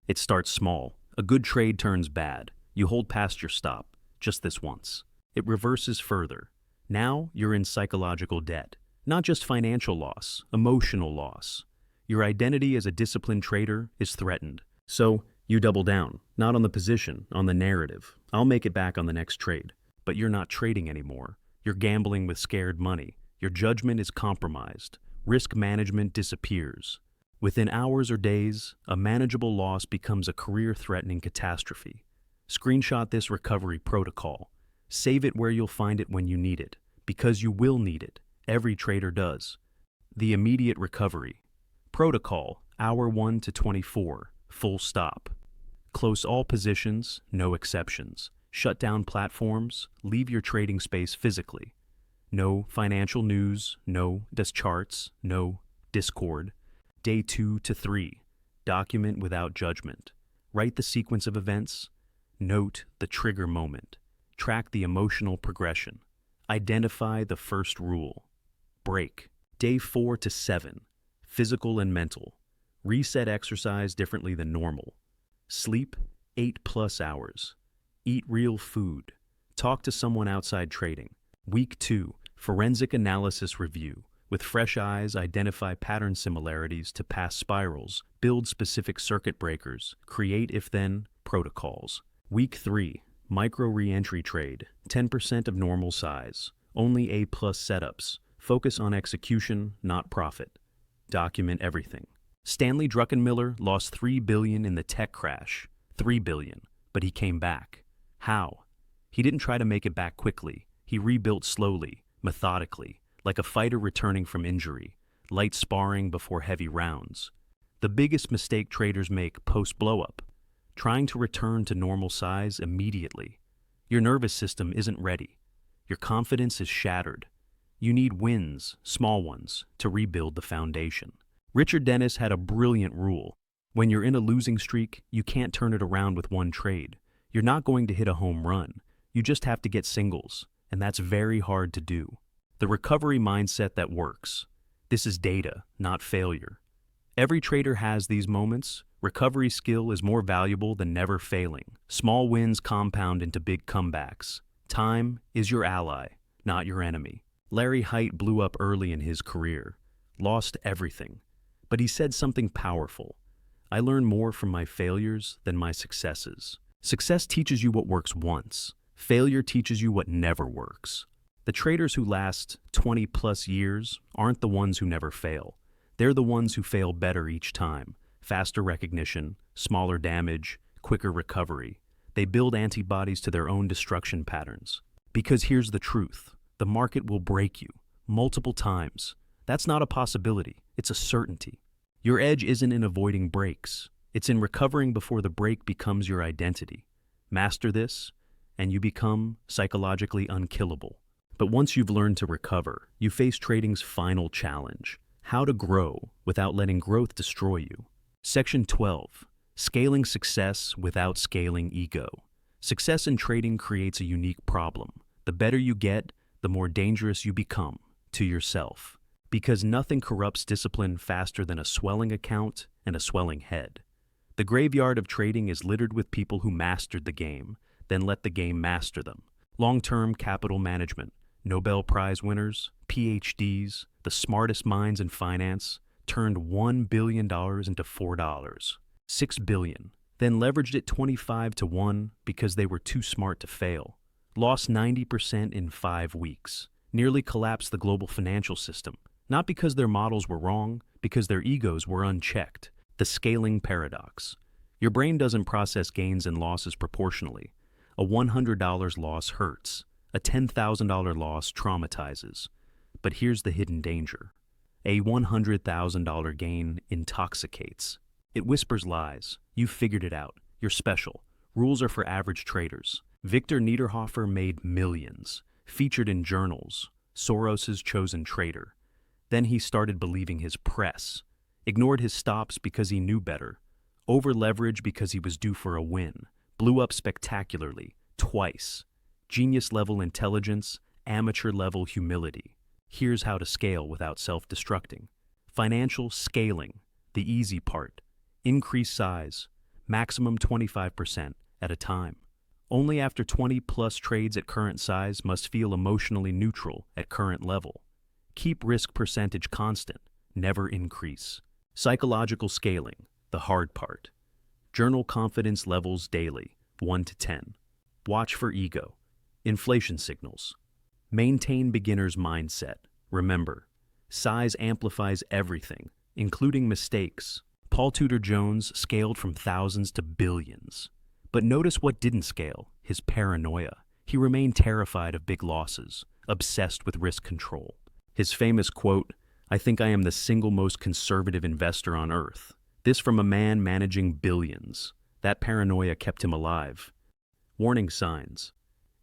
It starts small. A good trade turns bad. You hold past your stop, just this once. It reverses further. Now you're in psychological debt. Not just financial loss, emotional loss. Your identity as a disciplined trader is threatened. So, you double down, not on the position, on the narrative. I'll make it back on the next trade. But you're not trading anymore. You're gambling with scared money. Your judgment is compromised. Risk management disappears. Within hours or days, a manageable loss becomes a career-threatening catastrophe. Screenshot this recovery protocol. Save it where you'll find it when you need it, because you will need it. Every trader does. The immediate recovery. Protocol, hour 1 to 24, full stop. Close all positions, no exceptions. Shut down platforms, leave your trading space physically. No financial news, no charts, no Discord. Day 2 to 3, document without judgment. Write the sequence of events. Note the trigger moment. Track the emotional progression. Identify the first rule. Break. Day 4 to 7, physical and mental. Reset exercise differently than normal. Sleep 8+ hours. Eat real food. Talk to someone outside trading. Week 2, forensic analysis review. With fresh eyes, identify pattern similarities to past spirals, build specific circuit breakers, create if-then protocols. Week 3, micro re-entry trade, 10% of normal size, only A+ setups, focus on execution, not profit. Document everything. Stanley Druckenmiller lost $3 billion in the tech crash, $3 billion, but he came back. How? He didn't try to make it back quickly. He rebuilt slowly, methodically, like a fighter returning from injury, light sparring before heavy rounds. The biggest mistake traders make post-blowup, trying to return to normal size immediately. Your nervous system isn't ready. Your confidence is shattered. You need wins, small ones, to rebuild the foundation. Richard Dennis had a brilliant rule. When you're in a losing streak, you can't turn it around with one trade. You're not going to hit a home run. You just have to get singles, and that's very hard to do. The recovery mindset that works. This is data, not failure. Every trader has these moments. Recovery skill is more valuable than never failing. Small wins compound into big comebacks. Time is your ally, not your enemy. Larry Hite blew up early in his career, lost everything. But he said something powerful. I learn more from my failures than my successes. Success teaches you what works once. Failure teaches you what never works. The traders who last 20+ years aren't the ones who never fail. They're the ones who fail better each time. Faster recognition, smaller damage, quicker recovery. They build antibodies to their own destruction patterns. Because here's the truth. The market will break you multiple times. That's not a possibility. It's a certainty. Your edge isn't in avoiding breaks. It's in recovering before the break becomes your identity. Master this, and you become psychologically unkillable. But once you've learned to recover, you face trading's final challenge: how to grow without letting growth destroy you. Section 12. Scaling success without scaling ego. Success in trading creates a unique problem. The better you get, the more dangerous you become to yourself. Because nothing corrupts discipline faster than a swelling account and a swelling head. The graveyard of trading is littered with people who mastered the game, then let the game master them. Long-term capital management, Nobel Prize winners, PhDs, the smartest minds in finance, turned $1 billion into $4, $6 billion, then leveraged it 25 to 1 because they were too smart to fail. Lost 90% in 5 weeks, nearly collapsed the global financial system, not because their models were wrong, because their egos were unchecked. The scaling paradox. Your brain doesn't process gains and losses proportionally. A $100 loss hurts. A $10,000 loss traumatizes. But here's the hidden danger. A $100,000 gain intoxicates. It whispers lies. You've figured it out. You're special. Rules are for average traders. Victor Niederhofer made millions. Featured in journals. Soros's chosen trader. Then he started believing his press. Ignored his stops because he knew better. Over-leveraged because he was due for a win. Blew up spectacularly. Twice. Genius-level intelligence, amateur-level humility. Here's how to scale without self-destructing. Financial scaling, the easy part. Increase size, maximum 25% at a time. Only after 20+ trades at current size must feel emotionally neutral at current level. Keep risk percentage constant, never increase. Psychological scaling, the hard part. Journal confidence levels daily, 1 to 10. Watch for ego. Inflation signals. Maintain beginner's mindset. Remember, size amplifies everything, including mistakes. Paul Tudor Jones scaled from thousands to billions. But notice what didn't scale, his paranoia. He remained terrified of big losses, obsessed with risk control. His famous quote, "I think I am the single most conservative investor on earth." This from a man managing billions. That paranoia kept him alive. Warning signs.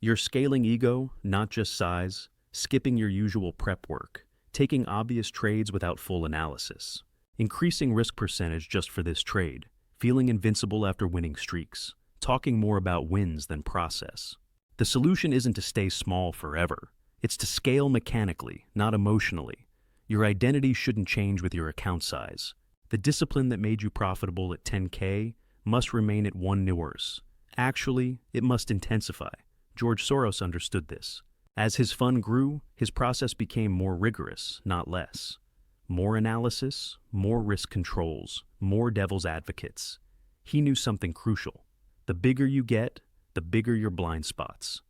You're scaling ego, not just size, skipping your usual prep work, taking obvious trades without full analysis, increasing risk percentage just for this trade, feeling invincible after winning streaks, talking more about wins than process. The solution isn't to stay small forever. It's to scale mechanically, not emotionally. Your identity shouldn't change with your account size. The discipline that made you profitable at 10K must remain at 1 Newers. Actually, it must intensify. George Soros understood this. As his fund grew, his process became more rigorous, not less. More analysis, more risk controls, more devil's advocates. He knew something crucial. The bigger you get, the bigger your blind spots.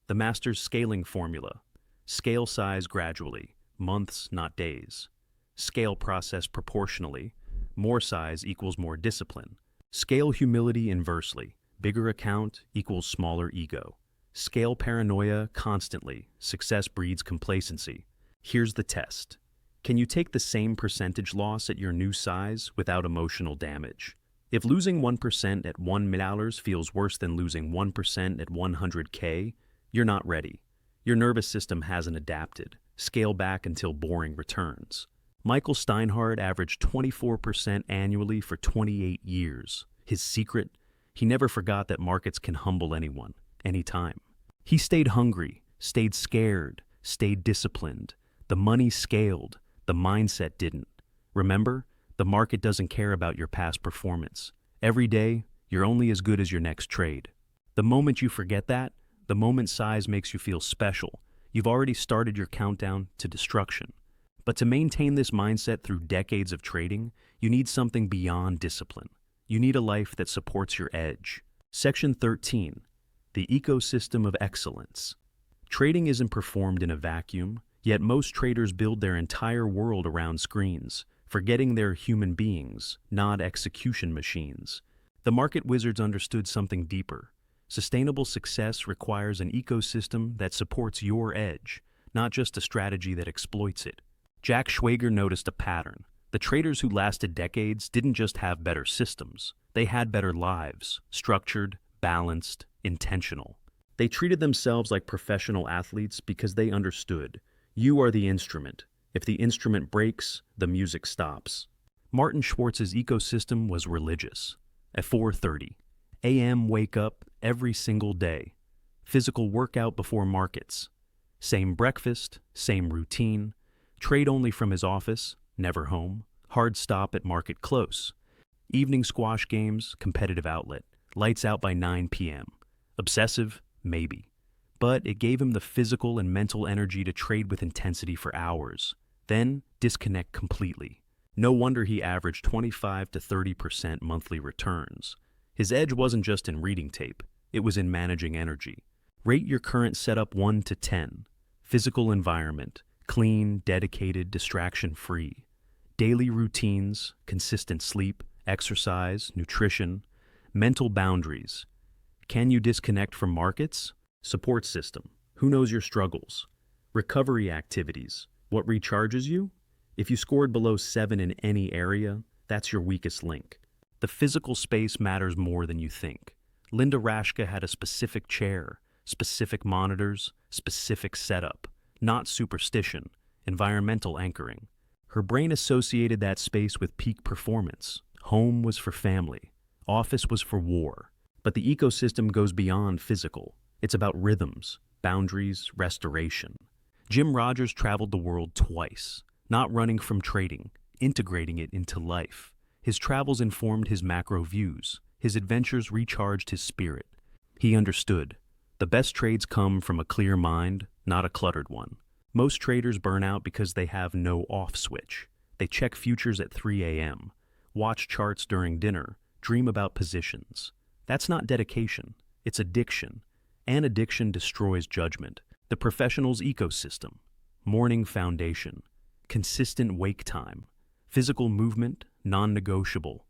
The master's scaling formula. Scale size gradually, months, not days. Scale process proportionally. More size equals more discipline. Scale humility inversely. Bigger account equals smaller ego. Scale paranoia constantly. Success breeds complacency. Here's the test. Can you take the same percentage loss at your new size without emotional damage? If losing 1% at $1 million feels worse than losing 1% at 100K, you're not ready. Your nervous system hasn't adapted. Scale back until boring returns. Michael Steinhardt averaged 24% annually for 28 years. His secret? He never forgot that markets can humble anyone, anytime. He stayed hungry, stayed scared, stayed disciplined. The money scaled, the mindset didn't. Remember, the market doesn't care about your past performance. Every day, you're only as good as your next trade. The moment you forget that, the moment size makes you feel special, you've already started your countdown to destruction. But to maintain this mindset through decades of trading, you need something beyond discipline. You need a life that supports your edge. Section 13. The ecosystem of excellence. Trading isn't performed in a vacuum, yet most traders build their entire world around screens, forgetting they're human beings, not execution machines. The market wizards understood something deeper. Sustainable success requires an ecosystem that supports your edge, not just a strategy that exploits it. Jack Schwager noticed a pattern. The traders who lasted decades didn't just have better systems. They had better lives, structured, balanced, intentional. They treated themselves like professional athletes because they understood. You are the instrument. If the instrument breaks, the music stops. Martin Schwartz's ecosystem was religious. At 4:30 a.m. wake up every single day. Physical workout before markets. Same breakfast, same routine. Trade only from his office, never home. Hard stop at market close. Evening squash games, competitive outlet. Lights out by 9 p.m. Obsessive? Maybe. But it gave him the physical and mental energy to trade with intensity for hours. Then disconnect completely. No wonder he averaged 25 to 30% monthly returns. His edge wasn't just in reading tape, it was in managing energy. Rate your current setup 1 to 10. Physical environment, clean, dedicated, distraction-free. Daily routines, consistent sleep, exercise, nutrition. Mental boundaries. Can you disconnect from markets? Support system. Who knows your struggles? Recovery activities. What recharges you? If you scored below 7 in any area, that's your weakest link. The physical space matters more than you think. Linda Rashka had a specific chair, specific monitors, specific setup, not superstition, environmental anchoring. Her brain associated that space with peak performance. Home was for family. Office was for war. But the ecosystem goes beyond physical. It's about rhythms, boundaries, restoration. Jim Rogers traveled the world twice, not running from trading, integrating it into life. His travels informed his macro views. His adventures recharged his spirit. He understood. The best trades come from a clear mind, not a cluttered one. Most traders burn out because they have no off switch. They check futures at 3 a.m., watch charts during dinner, dream about positions. That's not dedication, it's addiction. And addiction destroys judgment. The professional's ecosystem: morning foundation, consistent wake time, physical movement, non-negotiable,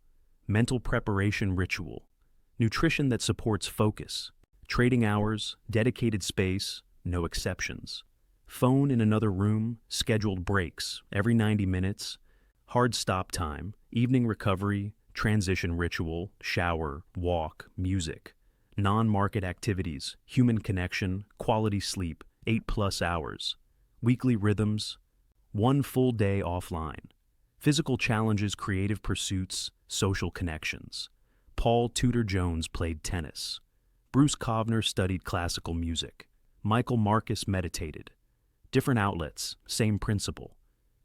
mental preparation ritual, nutrition that supports focus, trading hours, dedicated space, no exceptions. Phone in another room, scheduled breaks every 90 minutes, hard stop time, evening recovery, transition ritual, shower, walk, music, non-market activities, human connection, quality sleep, 8+ hours, weekly rhythms, 1 full day offline, physical challenges, creative pursuits, social connections. Paul Tudor Jones played tennis. Bruce Kovner studied classical music. Michael Marcus meditated. Different outlets, same principle.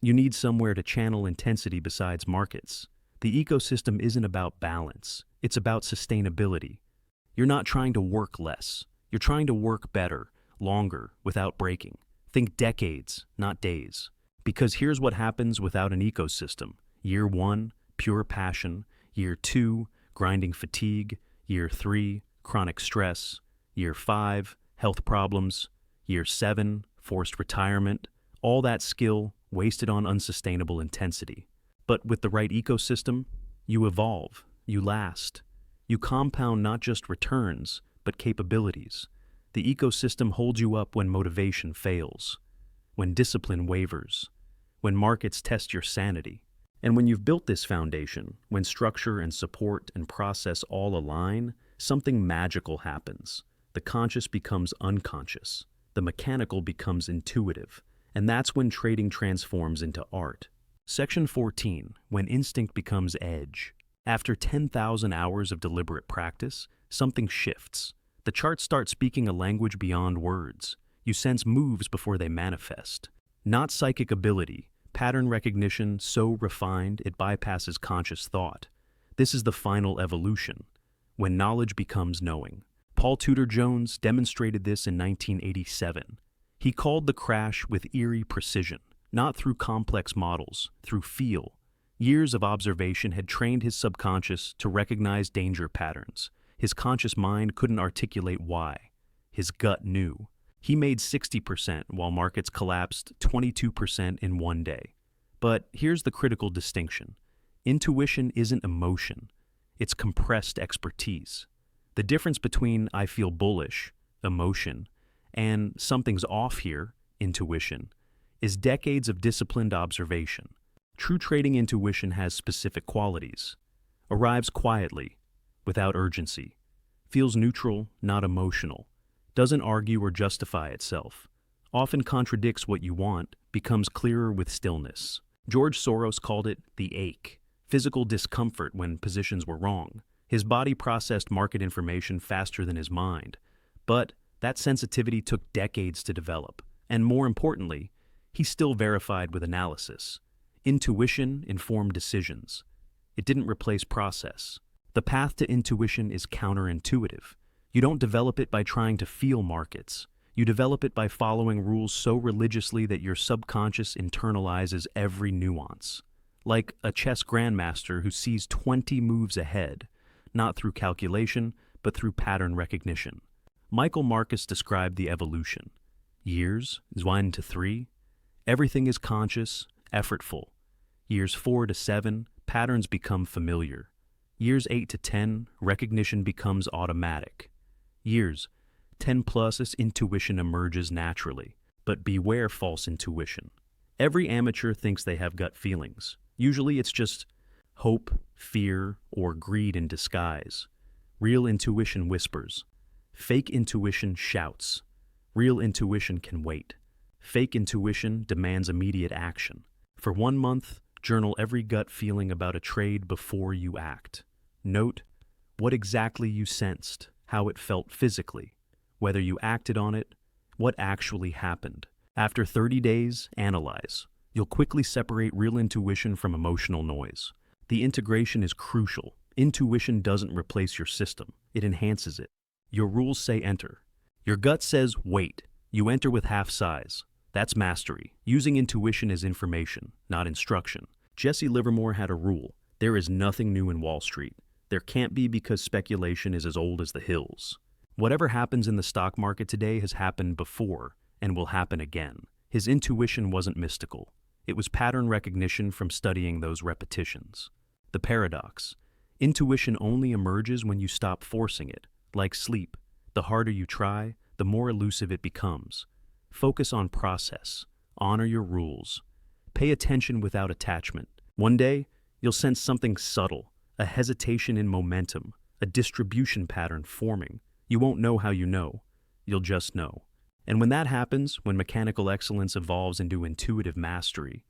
You need somewhere to channel intensity besides markets. The ecosystem isn't about balance, it's about sustainability. You're not trying to work less. You're trying to work better, longer, without breaking. Think decades, not days. Because here's what happens without an ecosystem. Year 1, pure passion. Year 2, grinding fatigue. Year 3, chronic stress. Year 5, health problems. Year 7, forced retirement. All that skill wasted on unsustainable intensity. But with the right ecosystem, you evolve, you last. You compound not just returns, but capabilities. The ecosystem holds you up when motivation fails, when discipline wavers, when markets test your sanity. And when you've built this foundation, when structure and support and process all align, something magical happens. The conscious becomes unconscious. The mechanical becomes intuitive. And that's when trading transforms into art. Section 14, when instinct becomes edge. After 10,000 hours of deliberate practice, something shifts. The charts start speaking a language beyond words. You sense moves before they manifest. Not psychic ability, pattern recognition so refined it bypasses conscious thought. This is the final evolution, when knowledge becomes knowing. Paul Tudor Jones demonstrated this in 1987. He called the crash with eerie precision, not through complex models, through feel. Years of observation had trained his subconscious to recognize danger patterns. His conscious mind couldn't articulate why. His gut knew. He made 60% while markets collapsed 22% in one day. But here's the critical distinction. Intuition isn't emotion. It's compressed expertise. The difference between I feel bullish, emotion, and something's off here, intuition, is decades of disciplined observation. True trading intuition has specific qualities. Arrives quietly, without urgency. Feels neutral, not emotional. Doesn't argue or justify itself. Often contradicts what you want, becomes clearer with stillness. George Soros called it the ache, physical discomfort when positions were wrong. His body processed market information faster than his mind. But that sensitivity took decades to develop. And more importantly, he still verified with analysis. Intuition informed decisions. It didn't replace process. The path to intuition is counterintuitive. You don't develop it by trying to feel markets. You develop it by following rules so religiously that your subconscious internalizes every nuance. Like a chess grandmaster who sees 20 moves ahead, not through calculation, but through pattern recognition. Michael Marcus described the evolution. Years, 1 to 3, everything is conscious, effortful. Years 4 to 7, patterns become familiar. Years 8 to 10, recognition becomes automatic. Years 10 plus, intuition emerges naturally. But beware false intuition. Every amateur thinks they have gut feelings. Usually it's just hope, fear, or greed in disguise. Real intuition whispers. Fake intuition shouts. Real intuition can wait. Fake intuition demands immediate action. For 1 month, journal every gut feeling about a trade before you act. Note what exactly you sensed, how it felt physically, whether you acted on it, what actually happened. After 30 days, analyze. You'll quickly separate real intuition from emotional noise. The integration is crucial. Intuition doesn't replace your system, it enhances it. Your rules say enter. Your gut says wait. You enter with half size. That's mastery, using intuition as information, not instruction. Jesse Livermore had a rule: there is nothing new in Wall Street. There can't be, because speculation is as old as the hills. Whatever happens in the stock market today has happened before and will happen again. His intuition wasn't mystical. It was pattern recognition from studying those repetitions. The paradox: intuition only emerges when you stop forcing it. Like sleep, the harder you try, the more elusive it becomes. Focus on process. Honor your rules. Pay attention without attachment. One day, you'll sense something subtle, a hesitation in momentum, a distribution pattern forming. You won't know how you know. You'll just know. And when that happens, when mechanical excellence evolves into intuitive mastery,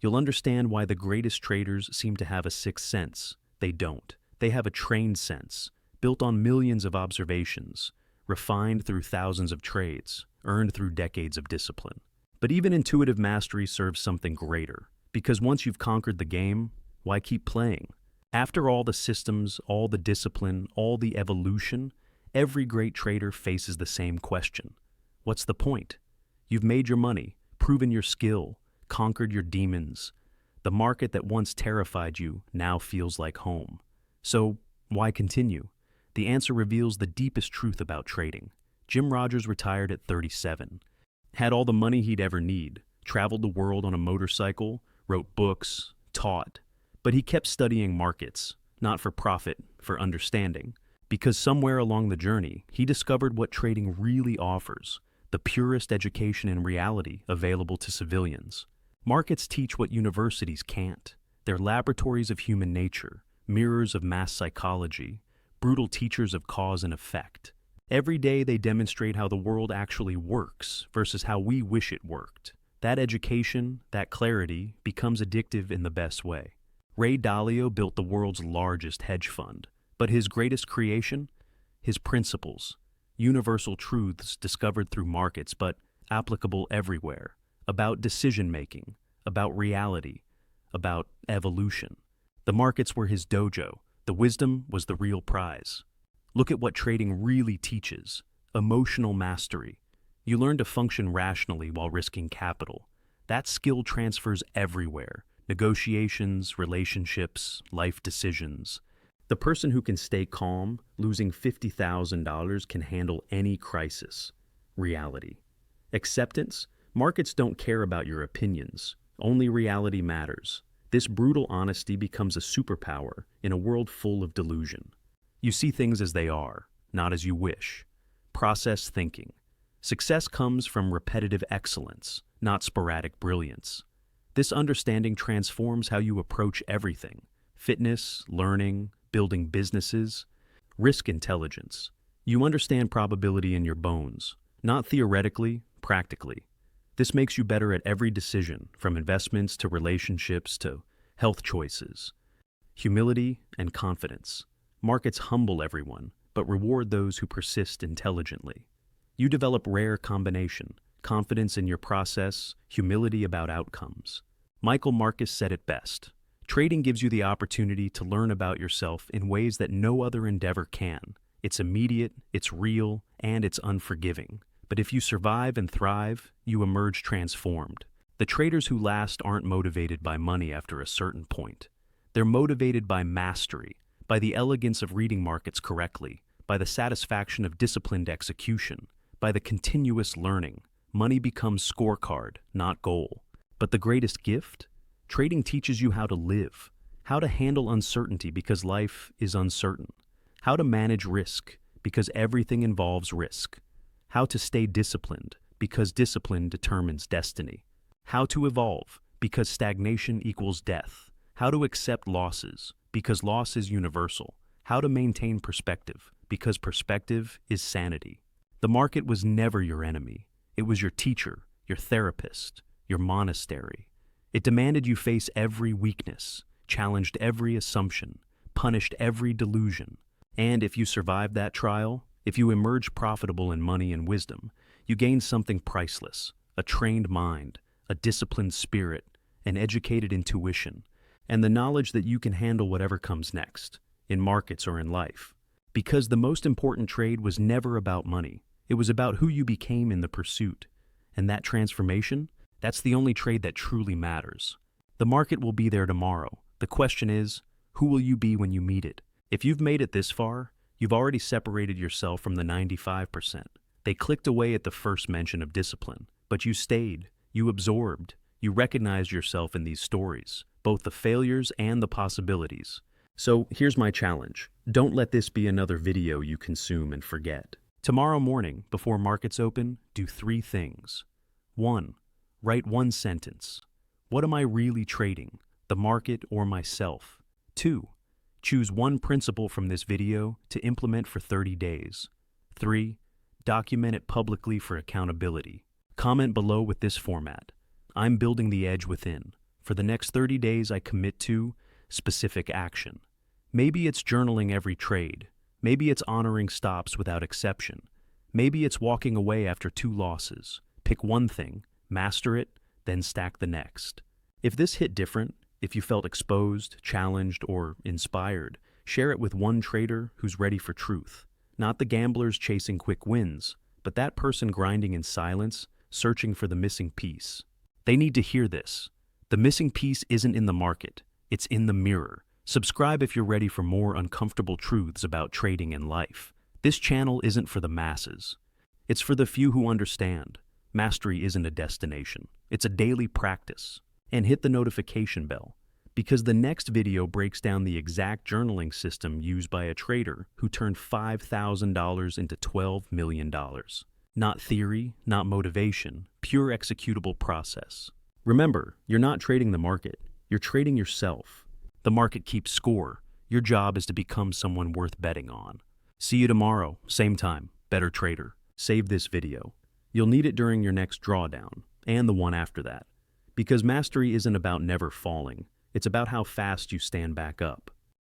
you'll understand why the greatest traders seem to have a sixth sense. They don't. They have a trained sense, built on millions of observations, refined through thousands of trades, earned through decades of discipline. But even intuitive mastery serves something greater, because once you've conquered the game, why keep playing? After all the systems, all the discipline, all the evolution, every great trader faces the same question. What's the point? You've made your money, proven your skill, conquered your demons. The market that once terrified you now feels like home. So, why continue? The answer reveals the deepest truth about trading. Jim Rogers retired at 37. Had all the money he'd ever need, traveled the world on a motorcycle, wrote books, taught. But he kept studying markets, not for profit, for understanding. Because somewhere along the journey, he discovered what trading really offers: the purest education in reality available to civilians. Markets teach what universities can't. They're laboratories of human nature, mirrors of mass psychology, brutal teachers of cause and effect. Every day they demonstrate how the world actually works versus how we wish it worked. That education, that clarity, becomes addictive in the best way. Ray Dalio built the world's largest hedge fund, but his greatest creation? His principles. Universal truths discovered through markets, but applicable everywhere. About decision-making, about reality, about evolution. The markets were his dojo. The wisdom was the real prize. Look at what trading really teaches: emotional mastery. You learn to function rationally while risking capital. That skill transfers everywhere: negotiations, relationships, life decisions. The person who can stay calm, losing $50,000, can handle any crisis. Reality. Acceptance. Markets don't care about your opinions. Only reality matters. This brutal honesty becomes a superpower in a world full of delusion. You see things as they are, not as you wish. Process thinking. Success comes from repetitive excellence, not sporadic brilliance. This understanding transforms how you approach everything: fitness, learning, building businesses. Risk intelligence. You understand probability in your bones, not theoretically, practically. This makes you better at every decision, from investments to relationships to health choices. Humility and confidence. Markets humble everyone, but reward those who persist intelligently. You develop rare combination: confidence in your process, humility about outcomes. Michael Marcus said it best: trading gives you the opportunity to learn about yourself in ways that no other endeavor can. It's immediate, it's real, and it's unforgiving. But if you survive and thrive, you emerge transformed. The traders who last aren't motivated by money after a certain point. They're motivated by mastery, by the elegance of reading markets correctly, by the satisfaction of disciplined execution, by the continuous learning. Money becomes scorecard, not goal. But the greatest gift? Trading teaches you how to live, how to handle uncertainty because life is uncertain, how to manage risk because everything involves risk, how to stay disciplined because discipline determines destiny, how to evolve because stagnation equals death, how to accept losses because loss is universal, how to maintain perspective because perspective is sanity. The market was never your enemy. It was your teacher, your therapist, your monastery. It demanded you face every weakness, challenged every assumption, punished every delusion. And if you survived that trial, if you emerged profitable in money and wisdom, you gained something priceless: a trained mind, a disciplined spirit, an educated intuition, and the knowledge that you can handle whatever comes next, in markets or in life. Because the most important trade was never about money. It was about who you became in the pursuit. And that transformation? That's the only trade that truly matters. The market will be there tomorrow. The question is, who will you be when you meet it? If you've made it this far, you've already separated yourself from the 95%. They clicked away at the first mention of discipline, but you stayed, you absorbed, you recognized yourself in these stories, both the failures and the possibilities. So here's my challenge. Don't let this be another video you consume and forget. Tomorrow morning, before markets open, do 3 things. 1. Write 1 sentence. What am I really trading, the market or myself? 2. Choose 1 principle from this video to implement for 30 days. 3. Document it publicly for accountability. Comment below with this format. I'm building the edge within. For the next 30 days, I commit to specific action. Maybe it's journaling every trade. Maybe it's honoring stops without exception. Maybe it's walking away after 2 losses. Pick one thing, master it, then stack the next. If this hit different, if you felt exposed, challenged, or inspired, share it with one trader who's ready for truth. Not the gamblers chasing quick wins, but that person grinding in silence, searching for the missing piece. They need to hear this. The missing piece isn't in the market, it's in the mirror. Subscribe if you're ready for more uncomfortable truths about trading and life. This channel isn't for the masses. It's for the few who understand. Mastery isn't a destination. It's a daily practice. And hit the notification bell, because the next video breaks down the exact journaling system used by a trader who turned $5,000 into $12 million. Not theory, not motivation, pure executable process. Remember, you're not trading the market, you're trading yourself. The market keeps score. Your job is to become someone worth betting on. See you tomorrow, same time, better trader. Save this video. You'll need it during your next drawdown, and the one after that. Because mastery isn't about never falling, it's about how fast you stand back up.